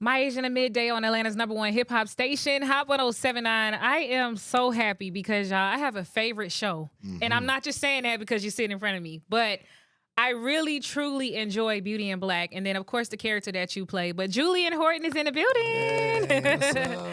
MiAsia and Midday on Atlanta's #1 hip hop station, Hot 1079. I am so happy because y'all, I have a favorite show. And I'm not just saying that because you're sitting in front of me, but I really, truly enjoy Beauty in Black. And then, of course, the character that you play. But Julian Horton is in the building. Hey, what's up?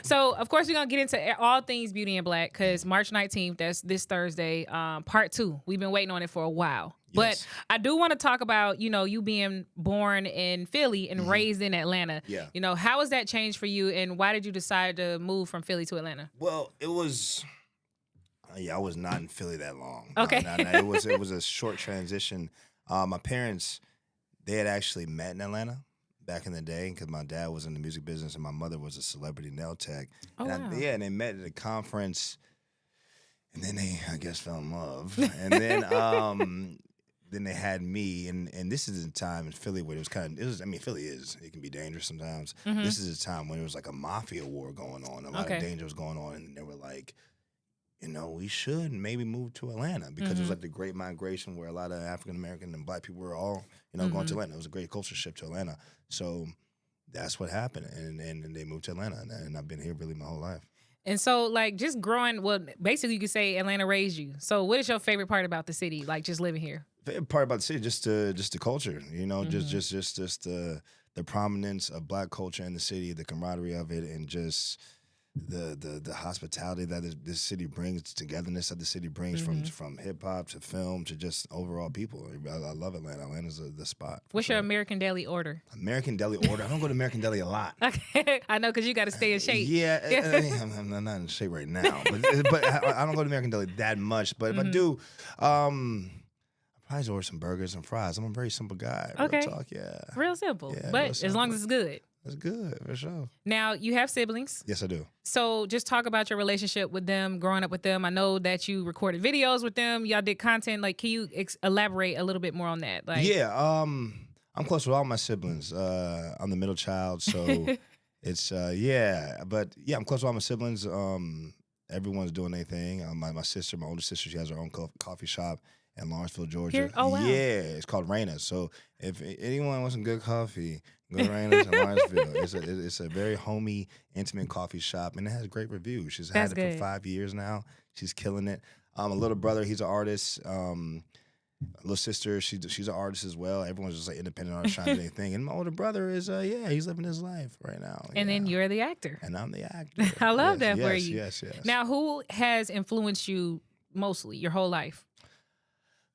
So, of course, we're going to get into all things Beauty in Black because March 19th, that's this Thursday, part 2. We've been waiting on it for a while. Yes. But I do want to talk about, you being born in Philly and raised in Atlanta. Yeah. How has that changed for you, and why did you decide to move from Philly to Atlanta? Well, it was. I was not in Philly that long. Okay. No, it was a short transition. My parents, they had actually met in Atlanta back in the day because my dad was in the music business and my mother was a celebrity nail tech. Oh, wow. And they met at a conference, and then they, I guess, fell in love. And then they had me, and this is a time in Philly where Philly it can be dangerous sometimes. This is a time when there was like a mafia war going on, a lot of danger was going on, and they were like, we should maybe move to Atlanta because it was like the great migration where a lot of African American and Black people were all, going to Atlanta. It was a great culture shift to Atlanta. So that's what happened, and they moved to Atlanta, and I've been here really my whole life. And so, like, just growing, well, basically you could say Atlanta raised you. So what is your favorite part about the city, like just living here? Favorite part about the city, just the culture, just the prominence of Black culture in the city, the camaraderie of it, and just the hospitality that this city brings, the togetherness that the city brings from hip hop to film to just overall people. I love Atlanta. Atlanta's the spot. What's your American Daily order? American Deli order. I don't go to American Deli a lot. Okay, I know because you got to stay in shape. Yeah, I'm not in shape right now, but I don't go to American Deli that much. But if I do, I probably order some burgers and fries. I'm a very simple guy. Real talk, yeah. Real simple, Yeah, but real as long as it's good. That's good, for sure. Now, you have siblings. Yes, I do. So just talk about your relationship with them, growing up with them. I know that you recorded videos with them. Y'all did content. Like, can you elaborate a little bit more on that? Like, yeah, I'm close with all my siblings. I'm the middle child, so it's, I'm close with all my siblings. Everyone's doing their thing. My sister, my older sister, she has her own coffee shop in Lawrenceville, Georgia. Here? Oh, wow. Yeah, it's called Raina's. So if anyone wants some good coffee, go to Raina's in Lawrenceville. It's a very homey, intimate coffee shop, and it has great reviews. She's had it for 5 years now. She's killing it. A little brother, he's an artist. Little sister, she's an artist as well. Everyone's just like independent artist trying to do their thing. And my older brother is, he's living his life right now. And then you're the actor. And I'm the actor. I love that for you. Yes. Now, who has influenced you mostly your whole life?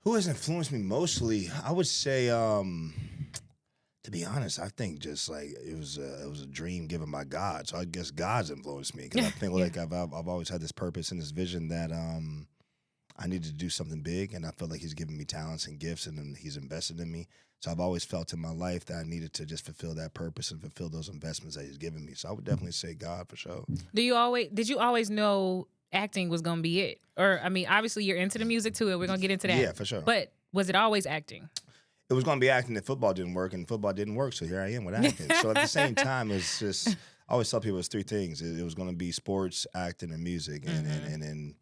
Who has influenced me mostly? I would say, to be honest, I think just like it was a dream given by God. So I guess God's influenced me because I think like I've always had this purpose and this vision that I needed to do something big, and I felt like He's given me talents and gifts, and He's invested in me. So I've always felt in my life that I needed to just fulfill that purpose and fulfill those investments that He's given me. So I would definitely say God for sure. Did you always know acting was gonna be it? Or I mean, obviously you're into the music too, and we're gonna get into that. Yeah, for sure. But was it always acting? It was going to be acting, and football didn't work, and football didn't work, so here I am with acting. So at the same time, it's just, I always tell people it's three things. It was going to be sports, acting, and music. And then,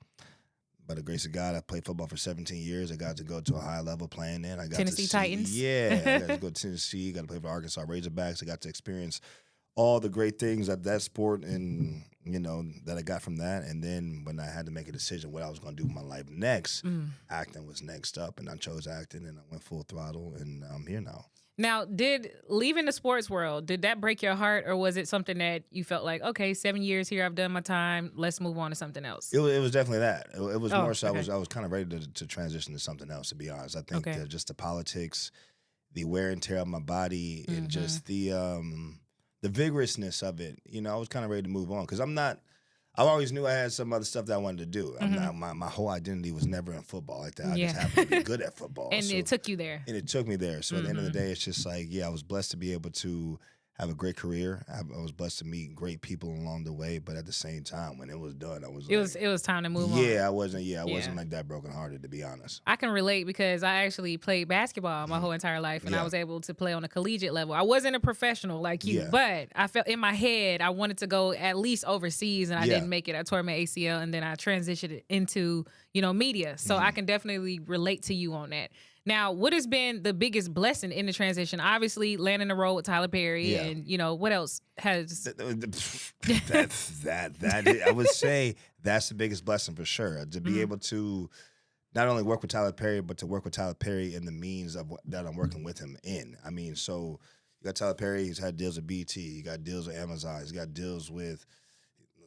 by the grace of God, I played football for 17 years. I got to go to a high level playing it. I got Tennessee Titans? Yeah, I got to go to Tennessee, got to play for Arkansas Razorbacks. I got to experience all the great things of that sport and, that I got from that. And then when I had to make a decision what I was going to do with my life next, acting was next up. And I chose acting, and I went full throttle, and I'm here now. Now, did leaving the sports world, did that break your heart, or was it something that you felt like, okay, 7 years here, I've done my time, let's move on to something else? It was definitely that. It was more so I was kind of ready to transition to something else, to be honest. I think just the politics, the wear and tear of my body, and just the vigorousness of it, I was kind of ready to move on because I always knew I had some other stuff that I wanted to do. My whole identity was never in football like that. I just happened to be good at football. And it took you there. And it took me there. So at the end of the day, it's just like, I was blessed to be able to have a great career. I was blessed to meet great people along the way, but at the same time, when it was done, I was it was time to move on. Yeah, I wasn't like that brokenhearted, to be honest. I can relate because I actually played basketball my whole entire life, and I was able to play on a collegiate level. I wasn't a professional like you, but I felt in my head I wanted to go at least overseas, and I didn't make it. I tore my ACL, and then I transitioned it into media. So I can definitely relate to you on that. Now, what has been the biggest blessing in the transition? Obviously, landing the role with Tyler Perry, and what else has? I would say that's the biggest blessing for sure. To be able to not only work with Tyler Perry, but to work with Tyler Perry in the means of that I'm working with him in. I mean, so you got Tyler Perry. He's had deals with BT. He got deals with Amazon. He's got deals with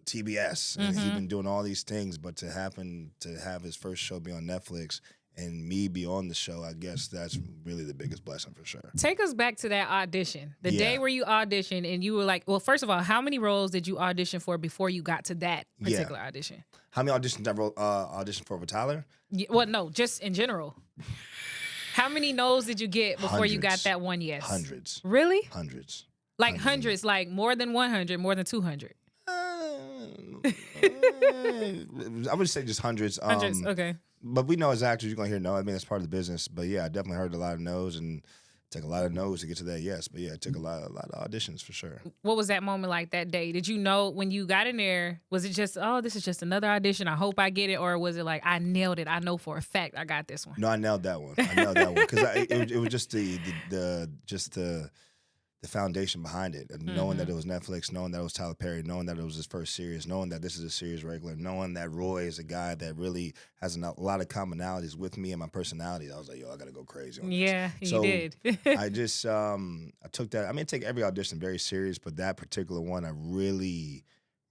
TBS. And he's been doing all these things, but to happen to have his first show be on Netflix and me be on the show, I guess that's really the biggest blessing for sure. Take us back to that audition. The day where you auditioned and you were like, well, first of all, how many roles did you audition for before you got to that particular audition? How many auditions did I audition for with Tyler? Well, no, just in general. How many no's did you get before you got that one yes? Hundreds. Really? Hundreds. Like hundreds, like more than 100, more than 200? I would say just hundreds. Hundreds, okay. But we know as actors, you're going to hear no. I mean, that's part of the business. But yeah, I definitely heard a lot of no's and took a lot of no's to get to that yes. But yeah, it took a lot of auditions for sure. What was that moment like that day? Did you know when you got in there, was it just, oh, this is just another audition, I hope I get it? Or was it like, I nailed it, I know for a fact I got this one? No, I nailed that one. Because it was just the foundation behind it. And knowing that it was Netflix, knowing that it was Tyler Perry, knowing that it was his first series, knowing that this is a series regular, knowing that Roy is a guy that really has a lot of commonalities with me and my personality. I was like, yo, I got to go crazy on this. Yeah, you did. I just, I took that. I mean, I take every audition very serious, but that particular one, I really,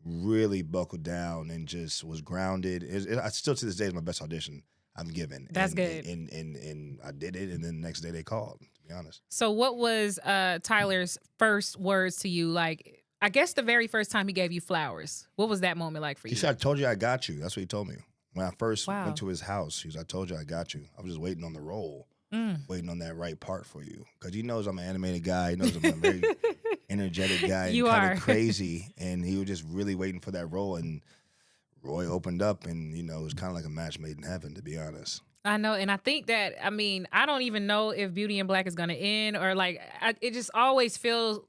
really buckled down and just was grounded. I still to this day is my best audition I've given. That's good. And I did it, and then the next day they called, to be honest. So what was Tyler's first words to you? Like, I guess the very first time he gave you flowers. What was that moment like for you? He said, I told you I got you. That's what he told me. When I first went to his house, he said, I told you I got you. I was just waiting on the role, waiting on that right part for you. Because he knows I'm an animated guy. He knows I'm a very energetic guy and kind of crazy. And he was just really waiting for that role. And Roy opened up, and, it was kind of like a match made in heaven, to be honest. I know, and I think that, I don't even know if Beauty in Black is going to end, or like, it just always feels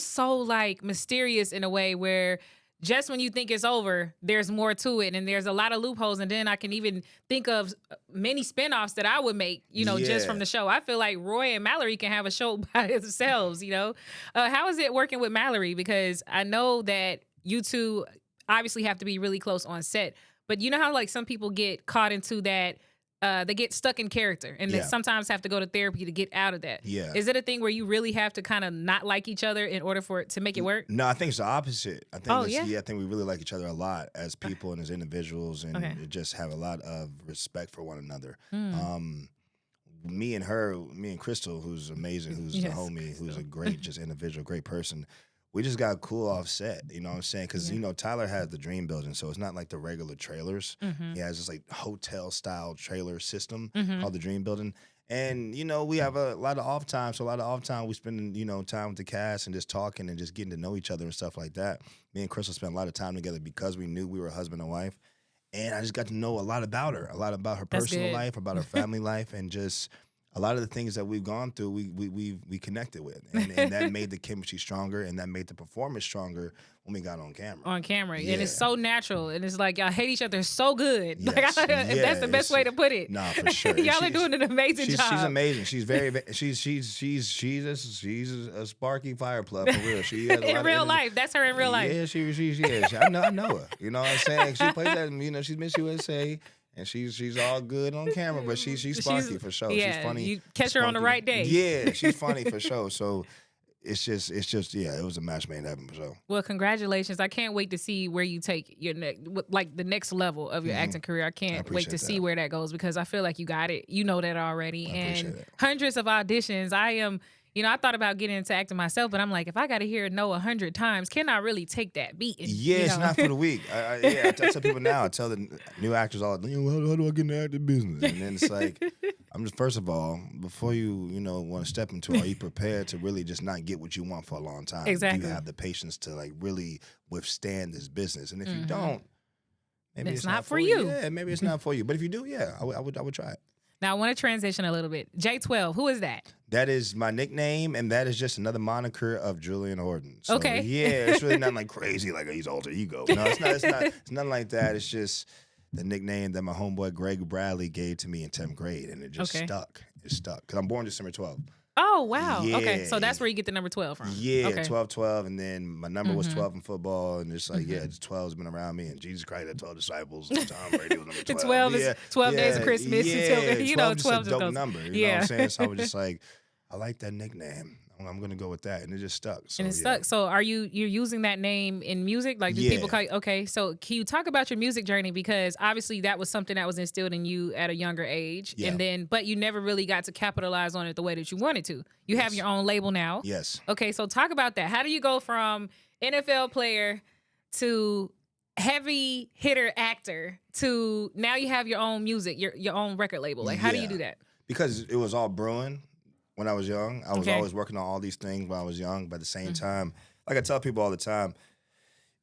so like mysterious in a way where just when you think it's over, there's more to it, and there's a lot of loopholes, and then I can even think of many spinoffs that I would make, just from the show. I feel like Roy and Mallory can have a show by themselves, How is it working with Mallory? Because I know that you two obviously have to be really close on set, but you know how like some people get caught into that, they get stuck in character and they sometimes have to go to therapy to get out of that. Yeah. Is it a thing where you really have to kind of not like each other in order for it to make it work? No, I think it's the opposite. I think I think we really like each other a lot as people and as individuals, and just have a lot of respect for one another. Me and Crystle, who's amazing, who's a homie, who's a great just individual, great person. We just got cool off set, you know what I'm saying? Because, Tyler has the Dream Building, so it's not like the regular trailers. He has this, like, hotel-style trailer system called the Dream Building. And, we have a lot of off time, so a lot of off time we spend, time with the cast and just talking and just getting to know each other and stuff like that. Me and Crystle spent a lot of time together because we knew we were husband and wife. And I just got to know a lot about her, a lot about her personal life, about her family life, and just a lot of the things that we've gone through, we connected with, and that made the chemistry stronger, and that made the performance stronger when we got on camera. And it's so natural, and it's like y'all hate each other so good. Yes. That's the best way to put it. Nah, for sure. Y'all are doing an amazing job. She's amazing. She's she's a sparky fire plug for real. She has in real life. That's her in real life. Yeah, she I know her. You know what I'm saying? She plays that. She's Miss USA. And she's all good on camera, but she's sparky for sure. Yeah, she's funny. You catch her on the right day. Yeah, she's funny for sure. So it's just it was a match made in heaven for sure. Well, congratulations. I can't wait to see where you take your the next level of your acting career. I can't wait to see where that goes, because I feel like you got it. You know that already. And hundreds of auditions. I thought about getting into acting myself, but I'm like, if I got to hear no 100 times, can I really take that beating? Yeah, it's not for the weak. I tell people now, I tell the new actors all, how do I get in the acting business? And then it's like, first of all, before you, want to step into it, are you prepared to really just not get what you want for a long time? Exactly. Do you have the patience to like really withstand this business? And if you don't, maybe it's not for you. Yeah, maybe it's not for you. But if you do, I would try it. Now, I want to transition a little bit. J12, who is that? That is my nickname, and that is just another moniker of Julian Horton. So, okay. Yeah, it's really not like crazy, like he's alter ego. No, it's not. It's nothing like that. It's just the nickname that my homeboy Greg Bradley gave to me in 10th grade, and it just stuck. It stuck because I'm born December 12th. Oh, wow. Yeah. Okay, so that's where you get the number 12 from. Yeah, okay. 12, and then my number was 12 in football, and it's like, 12's been around me, and Jesus Christ had 12 disciples, and Tom Brady was number 12. The 12 is 12 days of Christmas. Yeah, 12 just a just dope goes. number, you know what I'm saying? So I was just like, I like that nickname. I'm going to go with that, and it just stuck. So, and it stuck. So you're using that name in music? Like, do people call you? Okay, so can you talk about your music journey? Because obviously that was something that was instilled in you at a younger age, and then, but you never really got to capitalize on it the way that you wanted to. You have your own label now. Yes. Okay, so talk about that. How do you go from NFL player to heavy hitter actor to now you have your own music, your own record label? Like, how do you do that? Because it was all brewing. When I was young, I was always working on all these things when I was young. But at the same time, like I tell people all the time,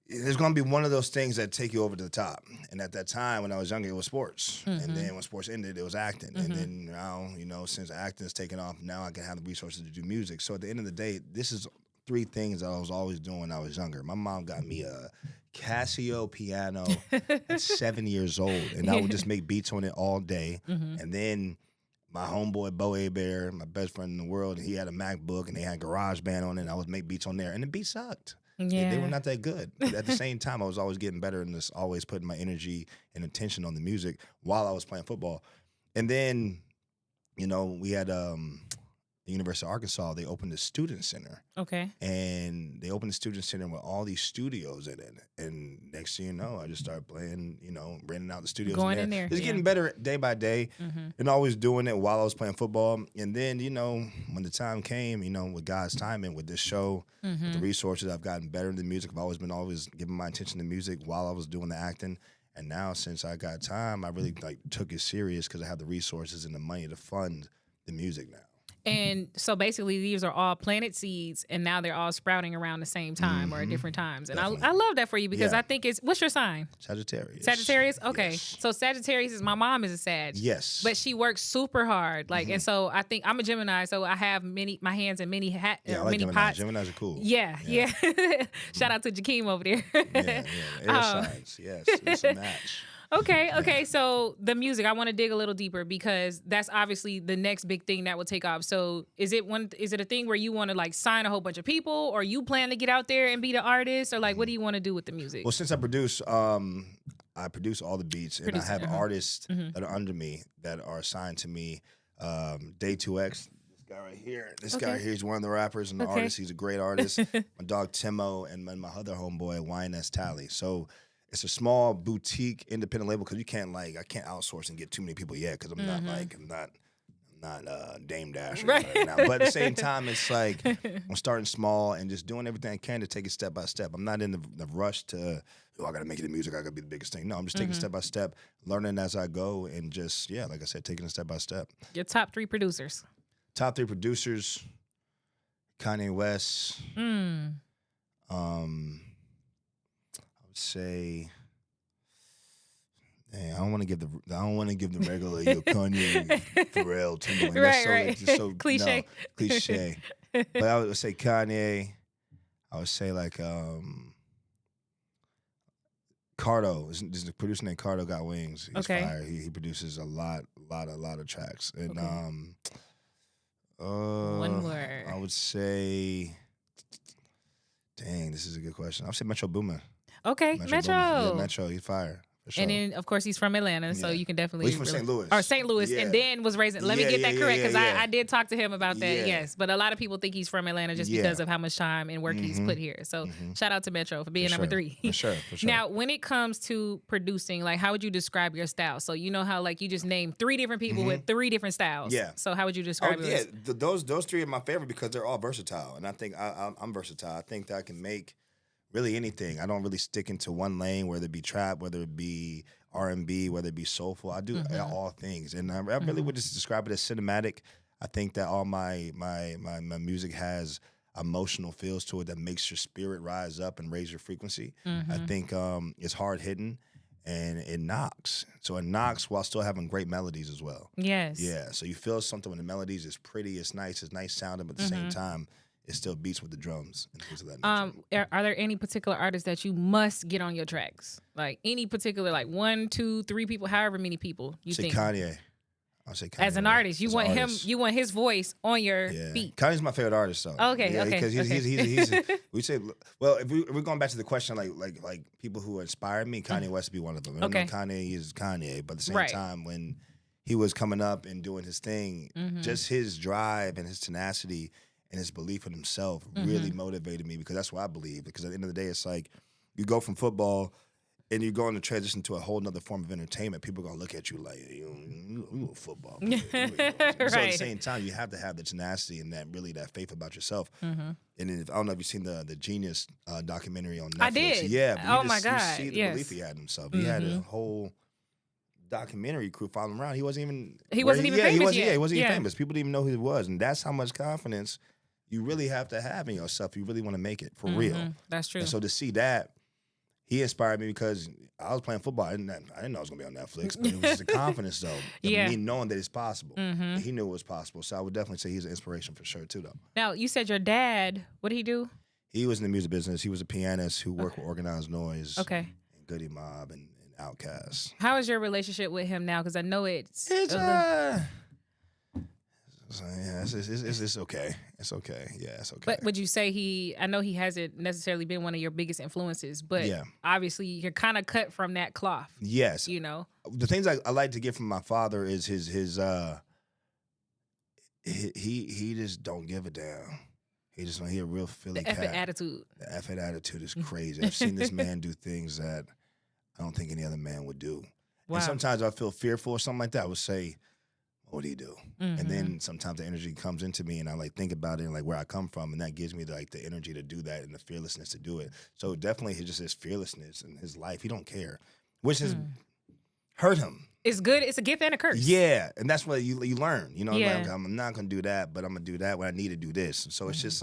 there's going to be one of those things that take you over to the top. And at that time, when I was younger, it was sports. And then when sports ended, it was acting. And then now, since acting has taken off, now I can have the resources to do music. So at the end of the day, this is 3 things that I was always doing when I was younger. My mom got me a Casio piano at 7 years old. And I would just make beats on it all day. And then my homeboy, Bo Abear, my best friend in the world, he had a MacBook, and they had GarageBand on it, and I would make beats on there. And the beats sucked. Yeah. They were not that good. But at the same time, I was always getting better and just always putting my energy and attention on the music while I was playing football. And then, we had the University of Arkansas, they opened a student center. Okay. And they opened the student center with all these studios in it. And next thing you know, I just started playing, renting out the studios. Going in there. It's getting better day by day and always doing it while I was playing football. And then, when the time came, with God's timing, with this show, with the resources, I've gotten better in the music. I've always giving my attention to music while I was doing the acting. And now, since I got time, I really took it serious because I have the resources and the money to fund the music now. And so basically these are all planted seeds, and now they're all sprouting around the same time or at different times. And I love that for you because I think what's your sign? Sagittarius. Sagittarius? Okay. Yes. So Sagittarius my mom is a Sag. Yes. But she works super hard. And so I think I'm a Gemini, so I have my hands in many I like many Geminis. pots. Geminis are cool. Yeah. Shout out to Jakeem over there. Air signs. Yes. It's a match. Okay. So the music, I want to dig a little deeper because that's obviously the next big thing that will take off. So is it a thing where you want to sign a whole bunch of people, or you plan to get out there and be the artist, or what do you want to do with the music? Well, since I produce all the beats, and I have artists that are under me that are assigned to me. Day 2X, this guy right here. This guy right here is one of the rappers and the artists. He's a great artist. My dog Timo and my other homeboy YNS Tally. So it's a small boutique independent label because I can't outsource and get too many people yet because I'm not Dame Dash right now. But at the same time, it's I'm starting small and just doing everything I can to take it step by step. I'm not in the rush to, I got to make it in music. I got to be the biggest thing. No, I'm just taking it step by step, learning as I go, and just, like I said, taking it step by step. Your top 3 producers. Top 3 producers, Kanye West. I would say, I don't want to give the regular Kanye, Pharrell, Timberland. That's so cliche. No, cliche. But I would say Kanye. I would say Cardo. There's a producer named Cardo got wings. He's fire. He produces a lot of tracks. And one more. I would say, dang, this is a good question. I would say Metro Boomin. Okay, Metro. Yeah, Metro, he's fire. Sure. And then, of course, he's from Atlanta, so you can definitely. Well, he's from St. Louis. Or St. Louis, and then was raised. Let me get that correct because I did talk to him about that. Yeah. Yes, but a lot of people think he's from Atlanta just because of how much time and work he's put here. So shout out to Metro for being number 3. For sure. Now, when it comes to producing, how would you describe your style? So you know how you just named 3 different people with 3 different styles. Yeah. So how would you describe yours? Yeah, those 3 are my favorite because they're all versatile, and I think I'm versatile. I think that I can make really anything. I don't really stick into one lane, whether it be trap, whether it be R&B, whether it be soulful. I do all things, and I really would just describe it as cinematic. I think that all my music has emotional feels to it that makes your spirit rise up and raise your frequency. I think it's hard hitting and it knocks. So it knocks while still having great melodies as well. Yes. Yeah. So you feel something when the melodies is pretty, it's nice sounding, but at the same time, it still beats with the drums and things of that nature. Are there any particular artists that you must get on your tracks? Like any particular, like 1, 2, 3 people, however many people you think? Kanye. I'll say Kanye. As an artist, you want him. You want his voice on your beat. Kanye's my favorite artist, though. Okay, yeah, okay. Because he's we say, well, if we're going back to the question, like people who inspired me, Kanye West would be one of them. I know Kanye is Kanye, but at the same time, when he was coming up and doing his thing, just his drive and his tenacity and his belief in himself really motivated me, because that's what I believe. Because at the end of the day, it's like you go from football and you go in the transition to a whole nother form of entertainment. People are going to look at you like, you a football player. So at the same time, you have to have the tenacity and that faith about yourself. And I don't know if you've seen the Genius documentary on Netflix. I did. Yeah. But my God. You see the belief he had in himself. He had a whole documentary crew following him around. He wasn't even famous yet. He wasn't even famous. People didn't even know who he was. And that's how much confidence you really have to have in yourself. You really want to make it for real. That's true. And so to see that, he inspired me because I was playing football. I didn't know it was going to be on Netflix, but it was the confidence, though. Me knowing that it's possible. He knew it was possible. So I would definitely say he's an inspiration for sure, too, though. Now, you said your dad, what did he do? He was in the music business. He was a pianist who worked with Organized Noise. Okay. And Goody Mob and Outkast. How is your relationship with him now? Because I know it's it's okay. It's okay. Yeah, it's okay. But would you say I know he hasn't necessarily been one of your biggest influences, but obviously you're kind of cut from that cloth. Yes. You know? The things I like to get from my father is his he just don't give a damn. He a real Philly cat. The effort attitude. The effort attitude is crazy. I've seen this man do things that I don't think any other man would do. Wow. And sometimes I feel fearful or something like that. I would say, what do you do? And then sometimes the energy comes into me and I think about it and where I come from, and that gives me the energy to do that and the fearlessness to do it. So definitely just his fearlessness in his life. He don't care, which has hurt him. It's good. It's a gift and a curse. Yeah, and that's what you learn. You know, I'm not gonna do that, but I'm gonna do that when I need to do this. So it's just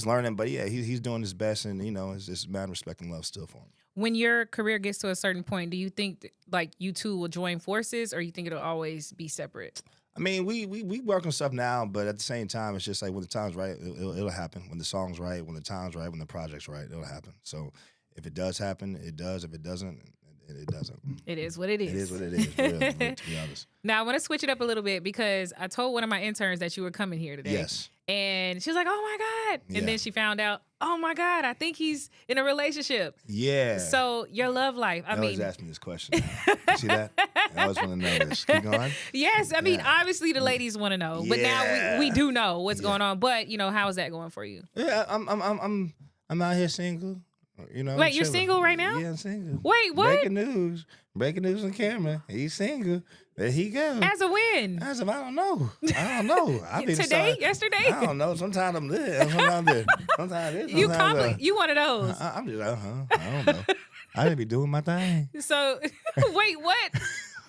learning. But yeah, he's doing his best, and it's just mad respect and love still for him. When your career gets to a certain point, do you think you two will join forces, or you think it'll always be separate? I mean, we work on stuff now, but at the same time, it's just when the time's right, it'll happen. When the song's right, when the time's right, when the project's right, it'll happen. So if it does happen, it does. If it doesn't, it doesn't. It is what it is. It is what it is, for real, to be honest. Now, I want to switch it up a little bit because I told one of my interns that you were coming here today. Yes. And she was like, oh, my God. And then she found out, oh, my God, I think he's in a relationship. Yeah. So your love life, I mean. always ask me this question. You see that? I always want to know this. Keep going. Yes. I mean, obviously the ladies want to know. But now we do know what's going on. But, how is that going for you? Yeah, I'm out here single. Wait, you're single right now? Yeah, I'm single. Wait, what? Breaking news on camera. He's single. There he goes. As a win. I don't know. Today? Yesterday? I don't know. Sometimes I'm there. Sometimes I'm there. Sometimes you one of those. I'm just, I don't know. I didn't be doing my thing. So, wait, what?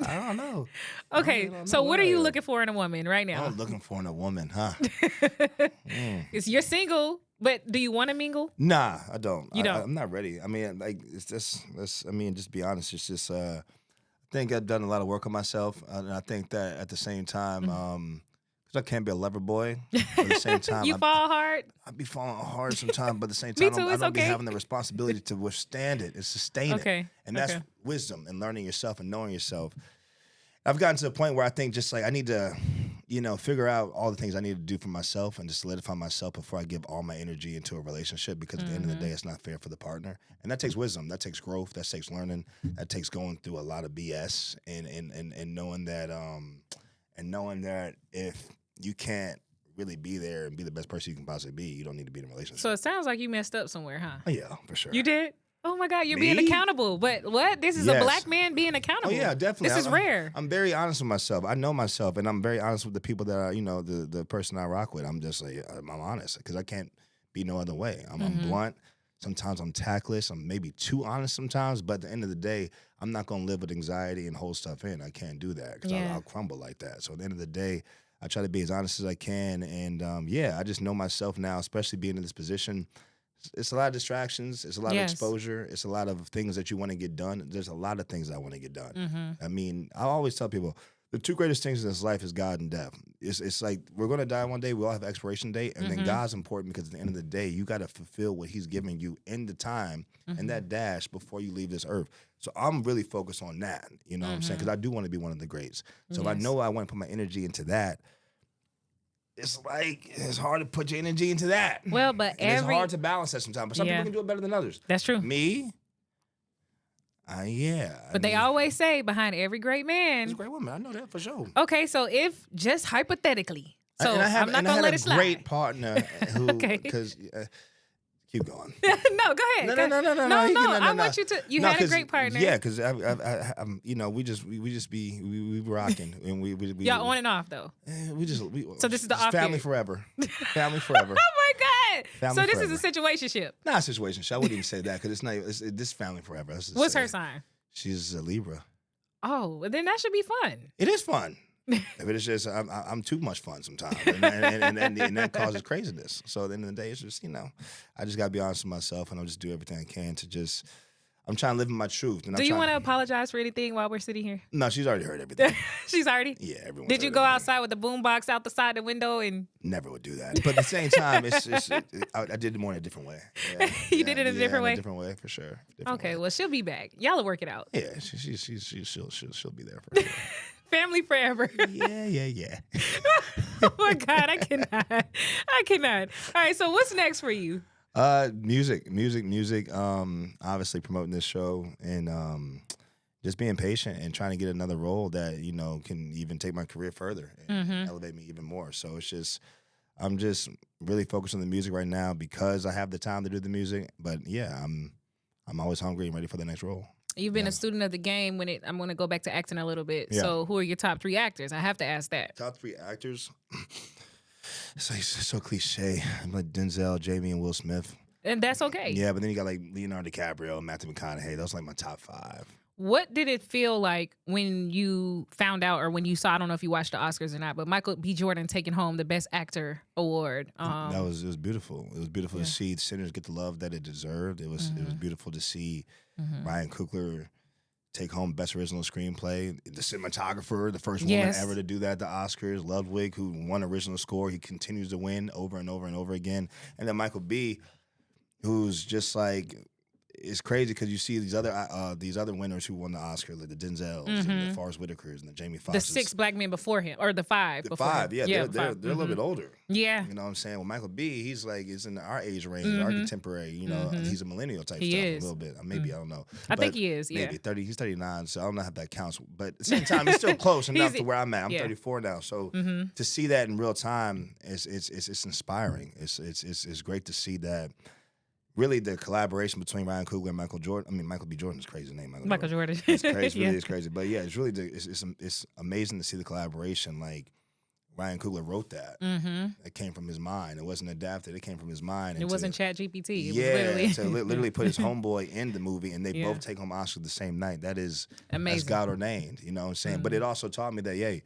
I don't know. Okay, so what are you looking for in a woman right now? I'm looking for in a woman, huh? You're single, but do you want to mingle? Nah, I don't. You don't? I'm not ready. I mean, it's just, just be honest. It's just, I think I've done a lot of work on myself, and I think that at the same time, because I can't be a lover boy, but at the same time, you fall hard. I be falling hard sometimes, but at the same time, I don't be having the responsibility to withstand it and sustain it. And that's wisdom and learning yourself and knowing yourself. I've gotten to the point where I think just I need to, figure out all the things I need to do for myself and to solidify myself before I give all my energy into a relationship, because at the end of the day, it's not fair for the partner. And that takes wisdom. That takes growth. That takes learning. That takes going through a lot of BS and knowing that if you can't really be there and be the best person you can possibly be, you don't need to be in a relationship. So it sounds like you messed up somewhere, huh? Oh, yeah, for sure. You did? Oh my God, you're being accountable. But what? This is a black man being accountable. Oh yeah, definitely. This is rare. I'm very honest with myself. I know myself, and I'm very honest with the people that are, the person I rock with. I'm just I'm honest because I can't be no other way. I'm blunt. Sometimes I'm tactless. I'm maybe too honest sometimes. But at the end of the day, I'm not going to live with anxiety and hold stuff in. I can't do that because I'll crumble like that. So at the end of the day, I try to be as honest as I can. And I just know myself now, especially being in this position. It's a lot of distractions. It's a lot of exposure. It's a lot of things that you want to get done. There's a lot of things I want to get done. I mean, I always tell people, The two greatest things in this life is God and death. It's like we're going to die one day. We all have an expiration date. And then God's important because at the end of the day, you got to fulfill what he's giving you in the time and that dash before you leave this earth. So I'm really focused on that. You know what I'm saying? Because I do want to be one of the greats. So if I know I want to put my energy into that, it's like it's hard to put your energy into that. Well, but it's hard to balance that sometimes. But some people can do it better than others. That's true. Me? But they always say behind every great man, there's a great woman. I know that for sure. Okay, so if just hypothetically, so I'm not gonna let it slide. I had a great partner who, Okay. because keep going. No, go ahead. No. I want you to. You had a great partner. Yeah, because I'm, you know, we be rocking and we y'all on and off though. So this is the off family period. forever. Family forever. Oh my God! Family so this forever. is a situationship. Not a situationship. I wouldn't even say that because it's not. This family forever. What's her sign? She's a Libra. Oh, well, then that should be fun. It is fun. If it's just I'm too much fun sometimes, and that causes craziness. So at the end of the day, it's just, you know, I just gotta be honest with myself, and I'll just do everything I can to just. I'm trying to live in my truth. And do you want to apologize for anything while we're sitting here? No, she's already heard everything. She's already. Yeah, everyone. Did you go outside with the boombox out the side of the window and? Never would do that. But at the same time, I did it more in a different way. Yeah, you did it in a different way. In a different way for sure. Okay, well she'll be back. Y'all will work it out. Yeah, she'll be there for sure. Family forever. Yeah. Oh my God, I cannot. All right, so what's next for you? Music. Obviously promoting this show and just being patient and trying to get another role that, you know, can even take my career further and elevate me even more. So it's just, I'm just really focused on the music right now because I have the time to do the music. But yeah, I'm always hungry and ready for the next role. You've been a student of the game. I'm going to go back to acting a little bit. Yeah. So who are your top 3 actors? I have to ask that. Top 3 actors? It's like so cliche. I'm like Denzel, Jamie, and Will Smith. And that's okay. Yeah, but then you got like Leonardo DiCaprio, Matthew McConaughey. Those are like my top 5. What did it feel like when you found out or when you saw, I don't know if you watched the Oscars or not, but Michael B. Jordan taking home the Best Actor award? It was beautiful. It was beautiful to see Sinners get the love that it deserved. It was beautiful to see Ryan Coogler take home Best Original Screenplay. The cinematographer, the first woman ever to do that at the Oscars. Ludwig, who won Original Score. He continues to win over and over and over again. And then Michael B., who's just like, it's crazy because you see these other winners who won the Oscar, like the Denzels and the Forrest Whitakers and the Jamie Foxxes. The 6 black men before him, or the 5 before him. They're a little bit older. Yeah. You know what I'm saying? Well, Michael B., he's like, is in our age range, our contemporary, you know, he's a millennial type stuff a little bit. Maybe, I don't know. I think he is, yeah. Maybe 30, he's 39, so I don't know how that counts. But at the same time, he's still close enough to where I'm at. I'm 34 now, so to see that in real time, it's inspiring. It's great to see that. Really, the collaboration between Ryan Coogler and Michael Jordan. I mean, Michael B. Jordan's crazy name. Michael Jordan. It's crazy. It's crazy. But yeah, it's really it's amazing to see the collaboration. Like Ryan Coogler wrote that. It came from his mind. It wasn't adapted. It came from his mind. It wasn't ChatGPT. It was literally put his homeboy in the movie, and they both take home Oscars the same night. That is amazing. That's God ordained. You know what I'm saying? But it also taught me that,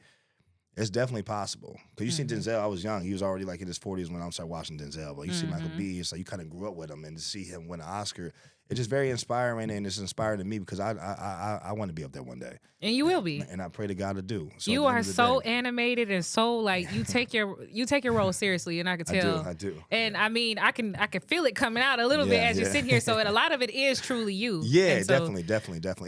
it's definitely possible. Because you see Denzel, I was young. He was already like in his 40s when I started watching Denzel. But you see Michael B., it's like you kind of grew up with him. And to see him win an Oscar, it's just very inspiring. And it's inspiring to me because I want to be up there one day. And you will be. And I pray to God to do. So you are so animated and so like you take your role seriously, and I can tell. I do. And I mean, I can feel it coming out a little bit as you're sitting here. So a lot of it is truly you. Yeah, definitely.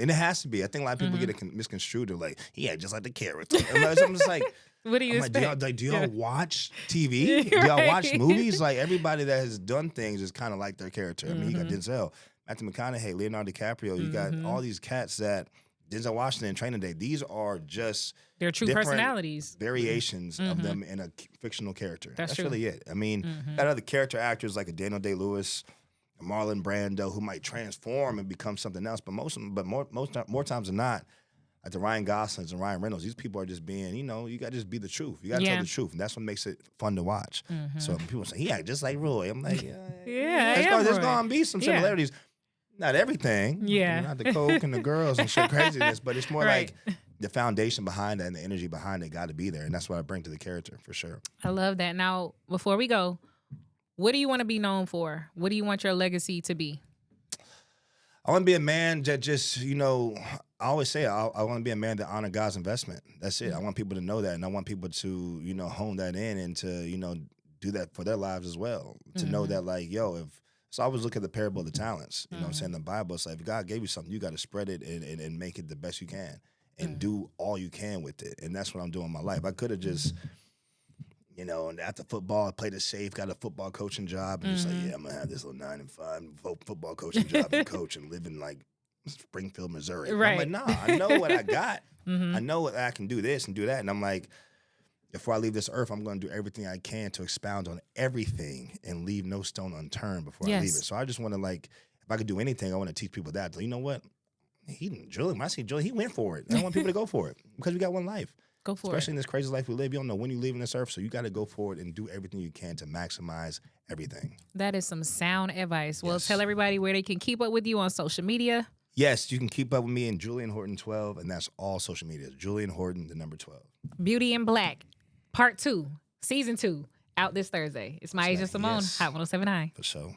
And it has to be. I think a lot of people get it misconstrued. They're like, just like the character. I'm just like, what do you expect? Do y'all watch TV? Do y'all watch movies? Like everybody that has done things is kind of like their character. I mean, you got Denzel, Matthew McConaughey, Leonardo DiCaprio. You got all these cats that Denzel Washington, Training Day. These are just their true personalities, variations of them in a fictional character. That's true. really it. I mean, got other character actors like a Daniel Day-Lewis, a Marlon Brando, who might transform and become something else. But more times than not, like the Ryan Goslings and Ryan Reynolds, these people are just being, you got to just be the truth. You got to tell the truth, and that's what makes it fun to watch. So when people say, just like Roy, I'm like, there's going to be some similarities. Not everything. Yeah. Not the coke and the girls and shit craziness, but it's more like the foundation behind it and the energy behind it got to be there, and that's what I bring to the character for sure. I love that. Now, before we go, what do you want to be known for? What do you want your legacy to be? I want to be a man that just, you know, I always say I want to be a man that honor God's investment. That's it. I want people to know that, and I want people to, you know, hone that in and to, you know, do that for their lives as well. To know that, like, yo, so I always look at the parable of the talents. You know what I'm saying? In the Bible, it's like, if God gave you something, you got to spread it and make it the best you can and do all you can with it. And that's what I'm doing in my life. I could have just, you know, and after football, I played it safe, got a football coaching job, and just like, yeah, I'm going to have this little 9 to 5 football coaching job and coach and live in, like, Springfield, Missouri. Right. I'm like, nah, I know what I got. I know what I can do this and do that. And I'm like, before I leave this earth, I'm going to do everything I can to expound on everything and leave no stone unturned before I leave it. So I just want to, like, if I could do anything, I want to teach people that. So, you know what? Julian, when I see Julian, he went for it. I want people to go for it because we got one life. Go for Especially in this crazy life we live. You don't know when you leave this earth, so you got to go for it and do everything you can to maximize everything. That is some sound advice. Well, tell everybody where they can keep up with you on social media. Yes, you can keep up with me in Julian Horton 12, and that's all social media. Julian Horton, the number 12. Beauty in Black, Part 2, Season 2, out this Thursday. It's MiAsia Symone, Hot 107.9. For sure.